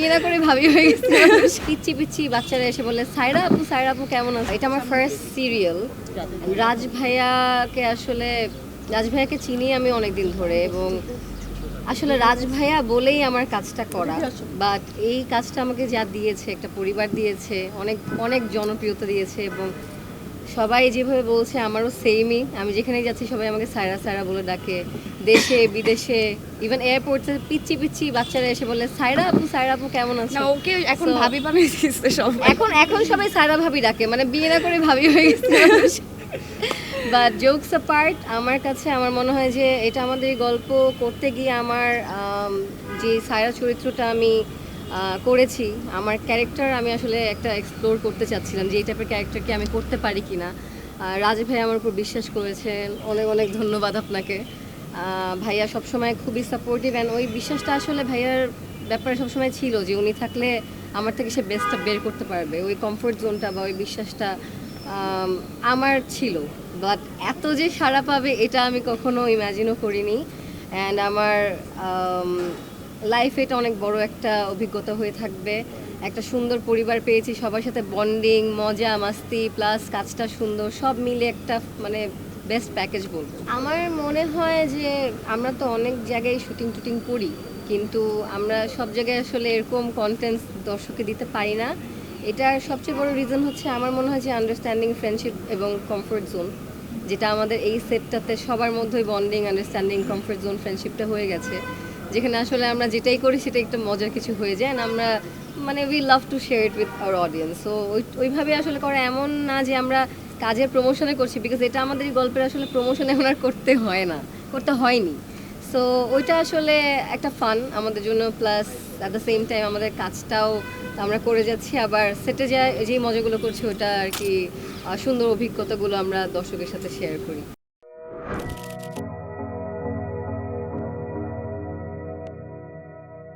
বিয়ে না করে ভাবি হয়ে গেছে। পিচ্ছি পিচ্ছি বাচ্চারা এসে বলে সায়রা আপু কেমন আছে। এটা আমার ফার্স্ট সিরিয়াল। রাজ ভাইয়াকে চিনি আমি অনেক দিন ধরে, এবং আসলে রাজ ভাইয়া বলেই আমার কাজটা করা। বাট এই কাজটা আমাকে যা দিয়েছে, একটা পরিবার দিয়েছে, অনেক অনেক জনপ্রিয়তা দিয়েছে, এবং সবাই যেভাবে বলছে আমারও সেমই। আমি যেখানেই যাচ্ছি সবাই আমাকে সায়রা সায়রা বলে ডাকে, দেশে বিদেশে, ইভেন এয়ারপোর্টে পিচ্ছি পিচ্ছি বাচ্চারা এসে বলে সায়রা আপু কেমন আছে। না, ওকে এখন ভাবি বানিয়ে দিচ্ছে সব। এখন সবাই সায়রা ভাবি ডাকে, মানে বিয়ে না করে ভাবি হয়ে গেছে। বাট জোকস অ্যাপার্ট, আমার কাছে আমার মনে হয় যে এটা আমাদের এই গল্প করতে গিয়ে আমার যে সায়রা চরিত্রটা আমি করেছি, আমার ক্যারেক্টার আমি আসলে একটা এক্সপ্লোর করতে চাচ্ছিলাম যে এই টাইপের ক্যারেক্টারকে আমি করতে পারি কি না। রাজ ভাই আমার উপর বিশ্বাস করেছেন, অনেক অনেক ধন্যবাদ আপনাকে। ভাইয়া সবসময় খুবই সাপোর্টিভ, অ্যান্ড ওই বিশ্বাসটা আসলে ভাইয়ার ব্যাপারে সবসময় ছিল যে উনি থাকলে আমার থেকে সে বেস্টটা বের করতে পারবে। ওই কমফোর্ট জোনটা বা ওই বিশ্বাসটা আমার ছিল। বাট এত যে সাড়া পাবে এটা আমি কখনো ইম্যাজিনও করিনি। অ্যান্ড আমার লাইফে এটা অনেক বড় একটা অভিজ্ঞতা হয়ে থাকবে। একটা সুন্দর পরিবার পেয়েছি, সবার সাথে বন্ডিং, মজা মাস্তি, প্লাস কাজটা সুন্দর, সব মিলে একটা মানে বেস্ট প্যাকেজ বলবো। আমার মনে হয় যে আমরা তো অনেক জায়গায় শুটিং টুটিং করি, কিন্তু আমরা সব জায়গায় আসলে এরকম কন্টেন্ট দর্শককে দিতে পারি না। এটার সবচেয়ে বড় রিজন হচ্ছে আমার মনে হয় যে আন্ডারস্ট্যান্ডিং, ফ্রেন্ডশিপ এবং কমফোর্ট জোন, যেটা আমাদের এই সেটটাতে সবার মধ্যেই বন্ডিং, আন্ডারস্ট্যান্ডিং, কমফোর্ট জোন, ফ্রেন্ডশিপটা হয়ে গেছে, যেখানে আসলে আমরা যেটাই করি সেটা একটা মজার কিছু হয়ে যায়। আর আমরা মানে we love to share it with our audience. So ওইভাবে আসলে করা এমন না যে আমরা কাজের প্রমোশনে করছি, বিকজ এটা আমাদের এই গল্পের আসলে প্রমোশন এখন আর করতে হয়নি। সো ওইটা আসলে একটা ফান আমাদের জন্য, plus at the same time আমাদের কাজটাও আমরা করে যাচ্ছি, আবার সেটে যেই মজাগুলো করছি ওটা আর কি সুন্দর অভিজ্ঞতাগুলো আমরা দর্শকের সাথে শেয়ার করি।